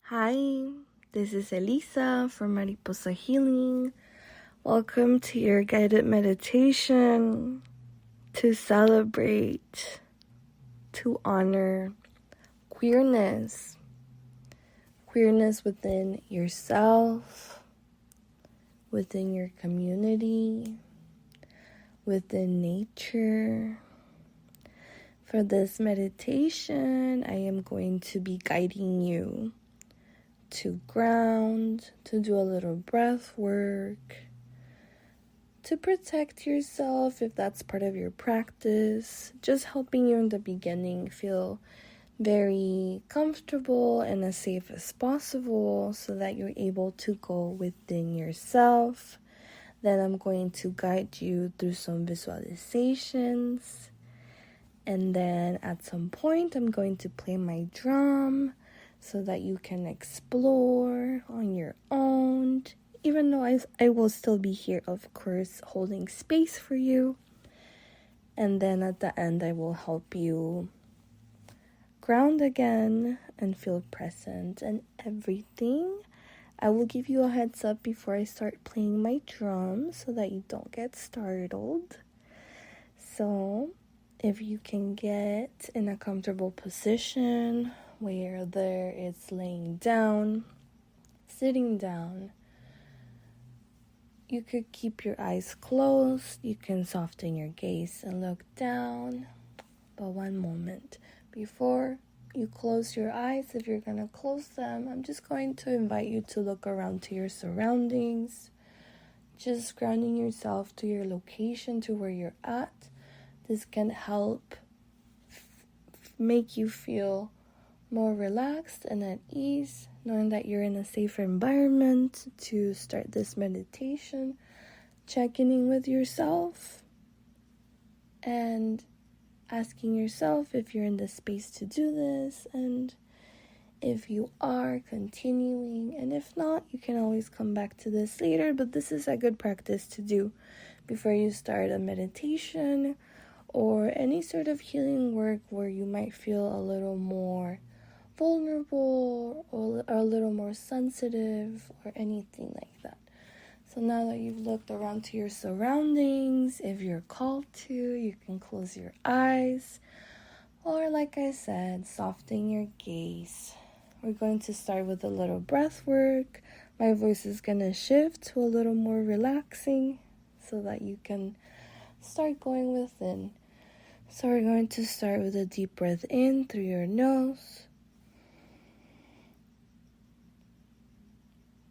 Hi, this is Elisa from Mariposx Healing. Welcome to your guided meditation to celebrate, to honor queerness. Queerness within yourself, within your community, within nature. For this meditation, I am going to be guiding you to ground, to do a little breath work, to protect yourself if that's part of your practice, just helping you in the beginning feel very comfortable and as safe as possible so that you're able to go within yourself. Then I'm going to guide you through some visualizations, and then at some point I'm going to play my drum so that you can explore on your own, even though I will still be here, of course, holding space for you. And then at the end, I will help you ground again and feel present and everything. I will give you a heads up before I start playing my drum so that you don't get startled. So if you can get in a comfortable position, whether it's laying down, sitting down, you could keep your eyes closed, you can soften your gaze and look down. But one moment, before you close your eyes, if you're going to close them, I'm just going to invite you to look around to your surroundings, just grounding yourself to your location, to where you're at. This can help make you feel more relaxed and at ease, knowing that you're in a safer environment to start this meditation, checking in with yourself and asking yourself if you're in the space to do this, and if you are, continuing, and if not, you can always come back to this later. But this is a good practice to do before you start a meditation or any sort of healing work where you might feel a little more vulnerable or a little more sensitive or anything like that. So now that you've looked around to your surroundings, if you're called to, you can close your eyes, or like I said, soften your gaze. We're going to start with a little breath work. My voice is going to shift to a little more relaxing so that you can start going within. So we're going to start with a deep breath in through your nose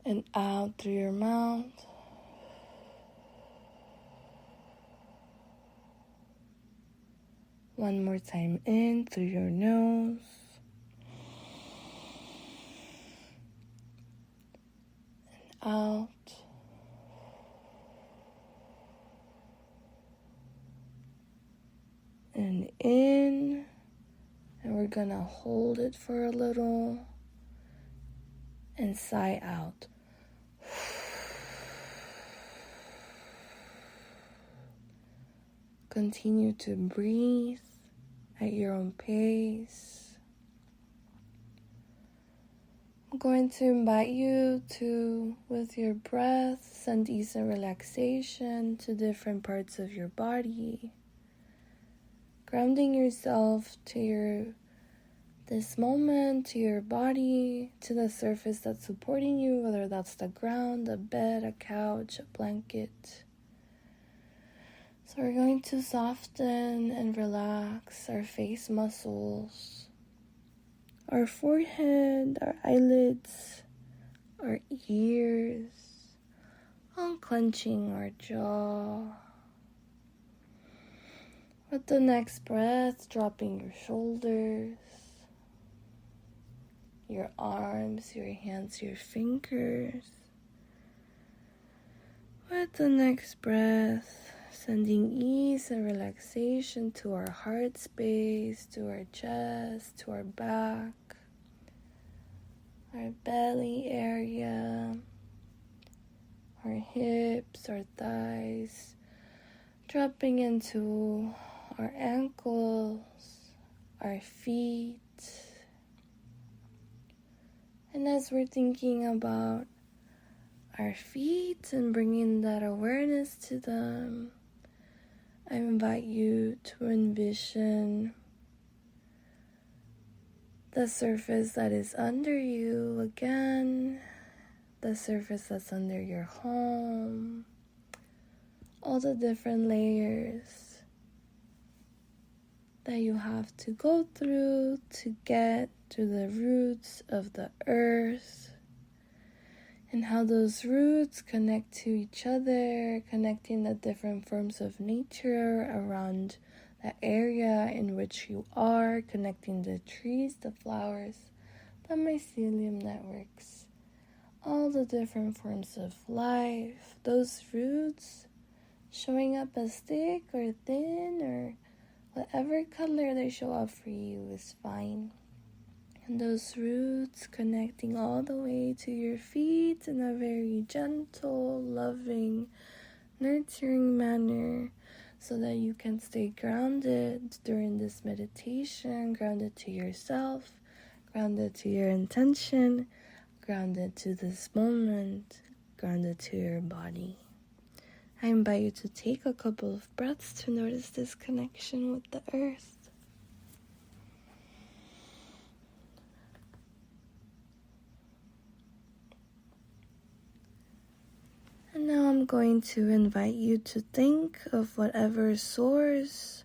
and out through your mouth. One more time, in through your nose and out. And in, and we're gonna hold it for a little and sigh out. Continue to breathe at your own pace. I'm going to invite you to, with your breath, send ease and relaxation to different parts of your body. Grounding yourself to this moment, to your body, to the surface that's supporting you, whether that's the ground, a bed, a couch, a blanket. So we're going to soften and relax our face muscles, our forehead, our eyelids, our ears, unclenching our jaw. With the next breath, dropping your shoulders, your arms, your hands, your fingers. With the next breath, sending ease and relaxation to our heart space, to our chest, to our back, our belly area, our hips, our thighs, dropping into our ankles, our feet, And as we're thinking about our feet and bringing that awareness to them, I invite you to envision the surface that is under you again, the surface that's under your home, all the different layers that you have to go through to get to the roots of the earth, and how those roots connect to each other, connecting the different forms of nature around the area in which you are, connecting the trees, the flowers, the mycelium networks, all the different forms of life, those roots showing up as thick or thin or whatever color they show up for you is fine. And those roots connecting all the way to your feet in a very gentle, loving, nurturing manner so that you can stay grounded during this meditation, grounded to yourself, grounded to your intention, grounded to this moment, grounded to your body. I invite you to take a couple of breaths to notice this connection with the earth. And now I'm going to invite you to think of whatever source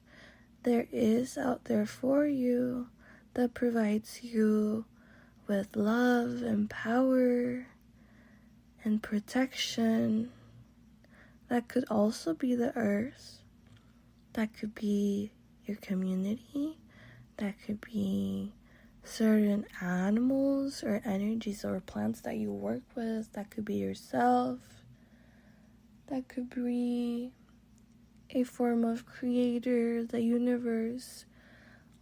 there is out there for you that provides you with love and power and protection. That could also be the earth. That could be your community. That could be certain animals or energies or plants that you work with. That could be yourself. That could be a form of creator, the universe,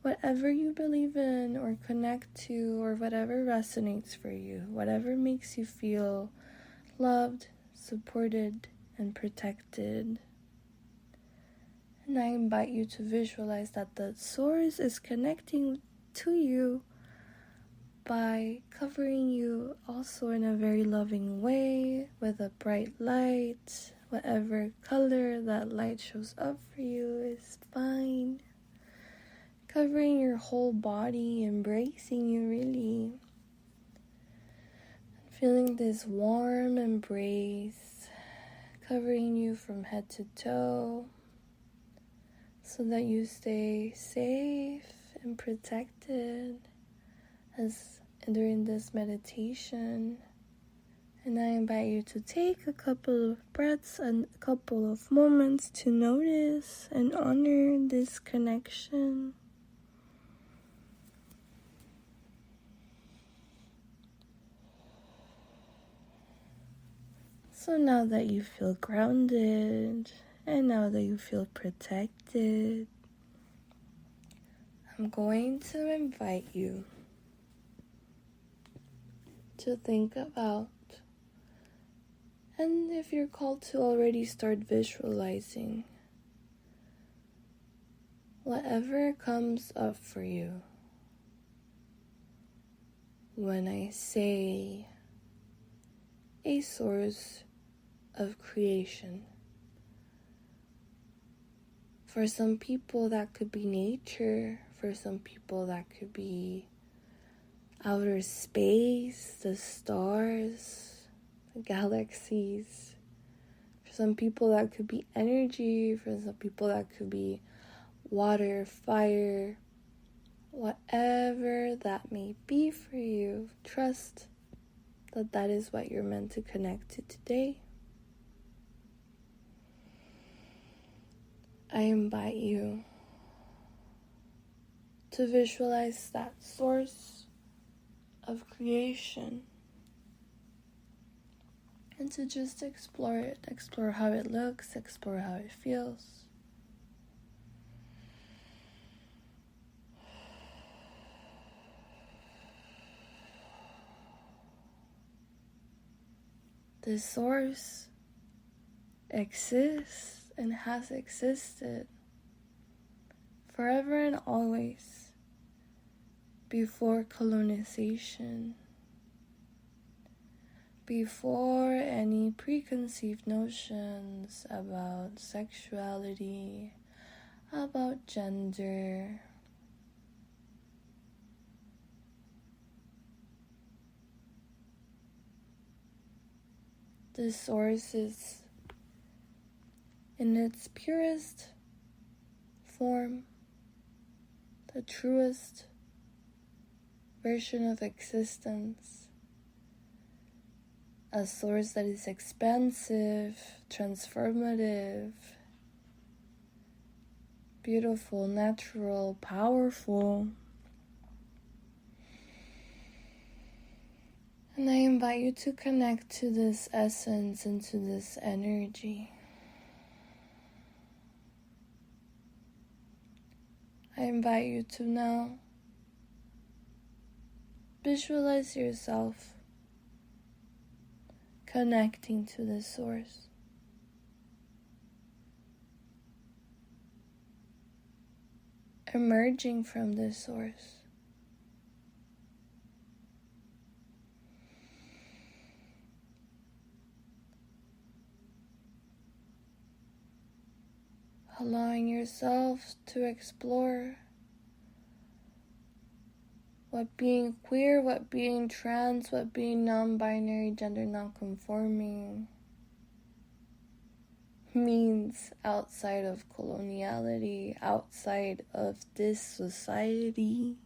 whatever you believe in or connect to, or whatever resonates for you, whatever makes you feel loved, supported, and protected. And I invite you to visualize that the source is connecting to you by covering you also in a very loving way with a bright light. Whatever color that light shows up for you is fine. Covering your whole body, embracing you really. Feeling this warm embrace, covering you from head to toe, so that you stay safe and protected as during this meditation. And I invite you to take a couple of breaths and a couple of moments to notice and honor this connection. So now that you feel grounded and now that you feel protected, I'm going to invite you to think about, and if you're called to already start visualizing, whatever comes up for you when I say a source of creation. For some people that could be nature, for some people that could be outer space, the stars, the galaxies. For some people that could be energy, for some people that could be water, fire, whatever that may be for you. Trust that that is what you're meant to connect to today. I invite you to visualize that source of creation and to just explore it, explore how it looks, explore how it feels. This source exists and has existed forever and always before colonization, before any preconceived notions about sexuality, about gender, the source is in its purest form, the truest version of existence, a source that is expansive, transformative, beautiful, natural, powerful. And I invite you to connect to this essence and to this energy. I invite you to now visualize yourself connecting to this source. Emerging from this source. Allowing yourself to explore what being queer, what being trans, what being non-binary, gender non-conforming means outside of coloniality, outside of this society.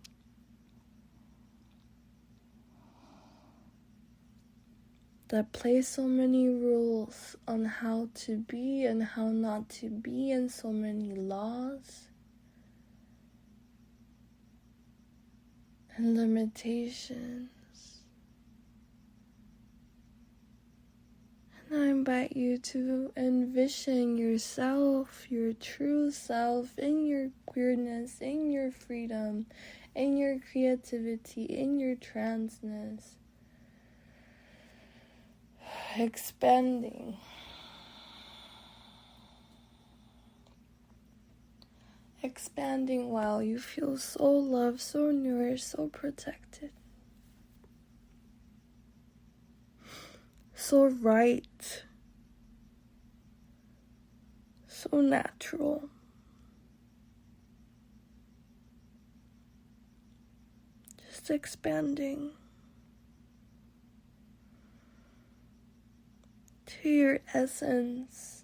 That place so many rules on how to be and how not to be, and so many laws and limitations. And I invite you to envision yourself, your true self, in your queerness, in your freedom, in your creativity, in your transness. Expanding. Expanding while you feel so loved, so nourished, so protected. So right. So natural. Just expanding to your essence.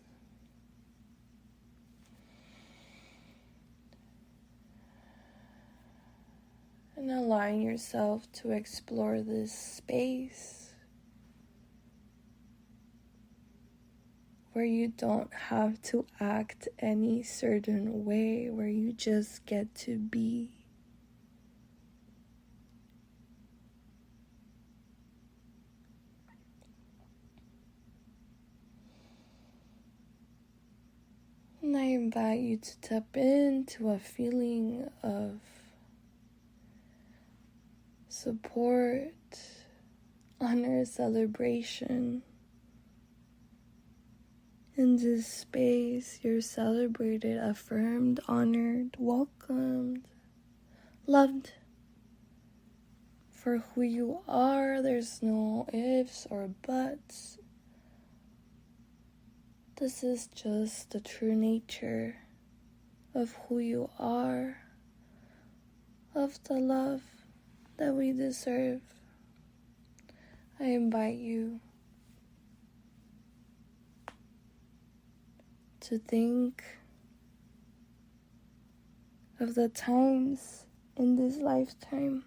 And allowing yourself to explore this space where you don't have to act any certain way, where you just get to be. And I invite you to tap into a feeling of support, honor, celebration. In this space, you're celebrated, affirmed, honored, welcomed, loved for who you are. There's no ifs or buts. This is just the true nature of who you are, of the love that we deserve. I invite you to think of the times in this lifetime,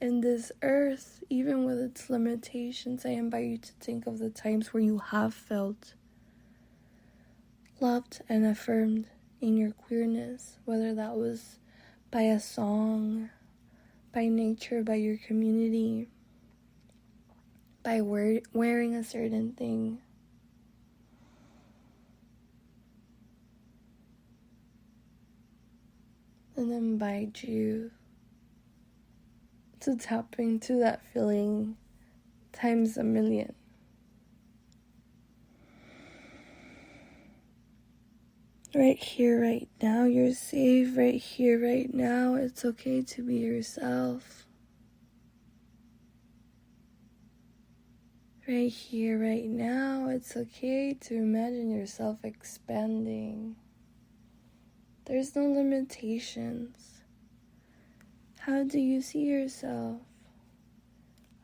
in this earth, even with its limitations. I invite you to think of the times where you have felt loved and affirmed in your queerness, whether that was by a song, by nature, by your community, by wearing a certain thing. And invite you to tap into that feeling times a million. Right here, right now, you're safe. Right here, right now, it's okay to be yourself. Right here, right now, it's okay to imagine yourself expanding. There's no limitations. How do you see yourself?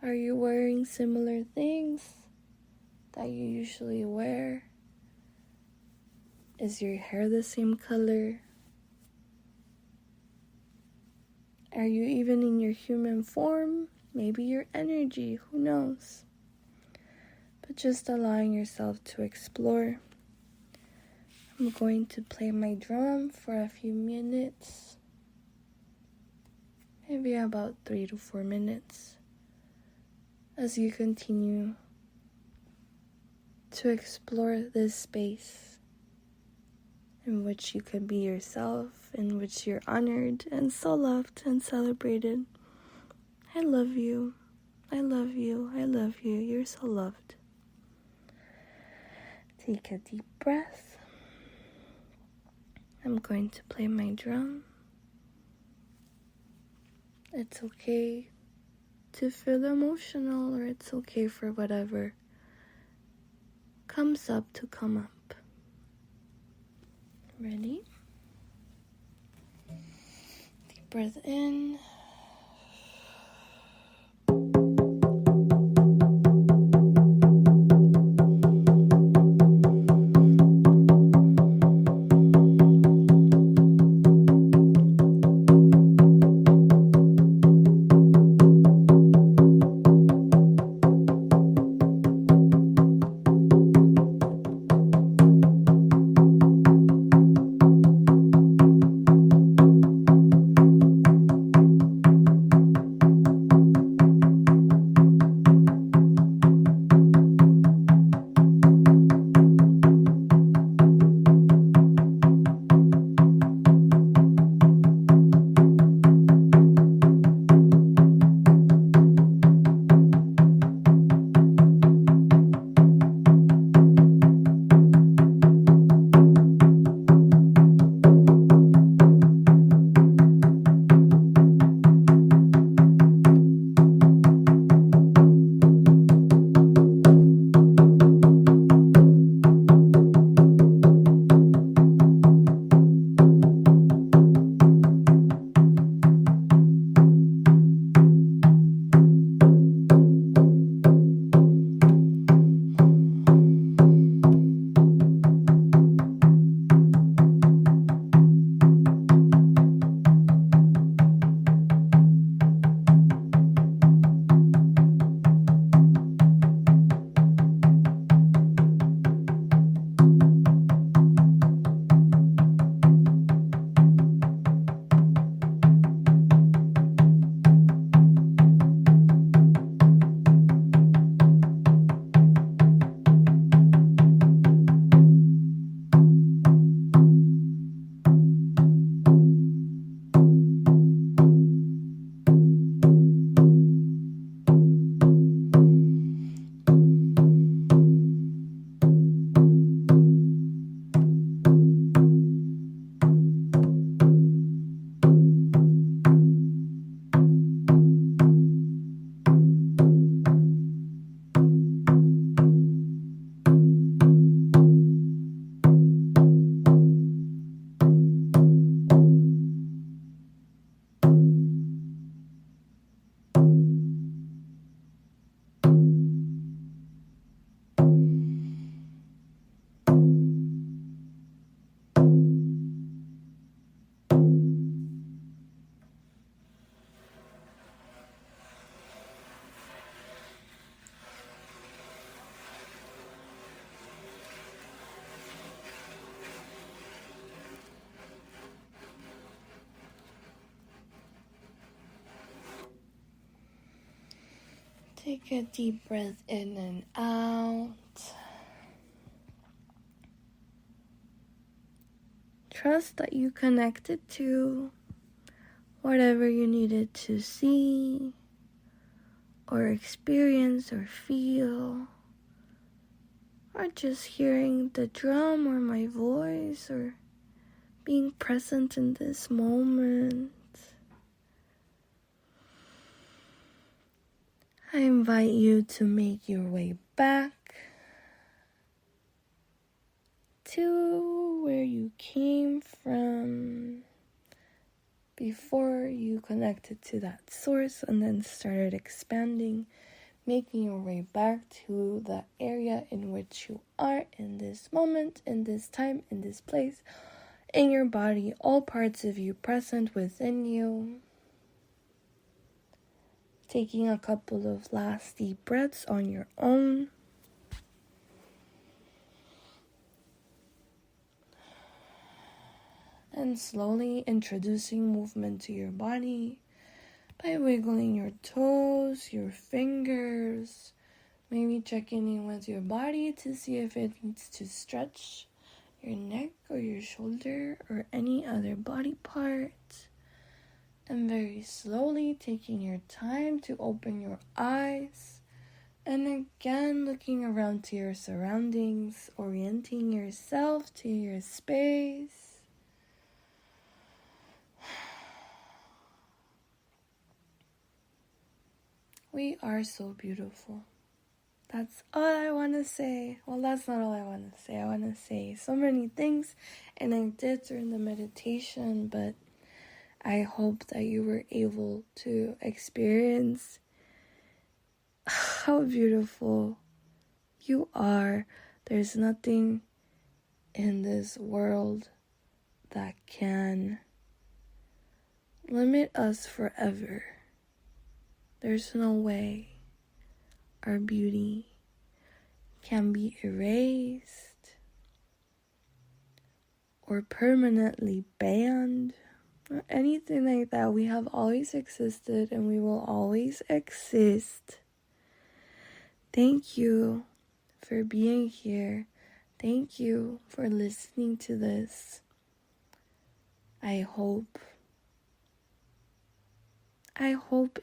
Are you wearing similar things that you usually wear? Is your hair the same color? Are you even in your human form? Maybe your energy, who knows? But just allowing yourself to explore. I'm going to play my drum for a few minutes. Maybe about 3 to 4 minutes. As you continue to explore this space in which you can be yourself, in which you're honored and so loved and celebrated. I love you. I love you. I love you. You're so loved. Take a deep breath. I'm going to play my drum. It's okay to feel emotional, or it's okay for whatever comes up to come up. Ready? Deep breath in. Take a deep breath in and out. Trust that you connected to whatever you needed to see or experience or feel, or just hearing the drum or my voice or being present in this moment. I invite you to make your way back to where you came from before you connected to that source and then started expanding, making your way back to the area in which you are in this moment, in this time, in this place, in your body, all parts of you present within you. Taking a couple of last deep breaths on your own. And slowly introducing movement to your body by wiggling your toes, your fingers, maybe checking in with your body to see if it needs to stretch your neck or your shoulder or any other body part. And very slowly taking your time to open your eyes. And again, looking around to your surroundings, orienting yourself to your space. We are so beautiful. That's all I want to say. Well, that's not all I want to say. I want to say so many things, and I did during the meditation, but I hope that you were able to experience how beautiful you are. There's nothing in this world that can limit us forever. There's no way our beauty can be erased or permanently banned or anything like that. We have always existed and we will always exist. Thank you for being here. Thank you for listening to this. I hope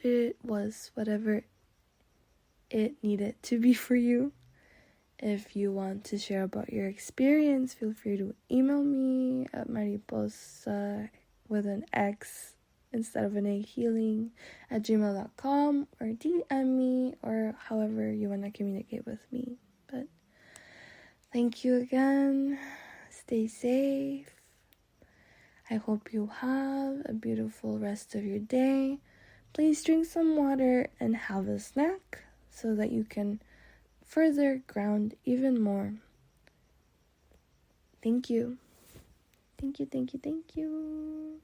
it was whatever it needed to be for you. If you want to share about your experience, feel free to email me at Mariposx with an X instead of an A healing at gmail.com, or DM me, or however you want to communicate with me. But thank you again. Stay safe. I hope you have a beautiful rest of your day. Please drink some water and have a snack so that you can further ground even more. Thank you. Thank you, thank you, thank you.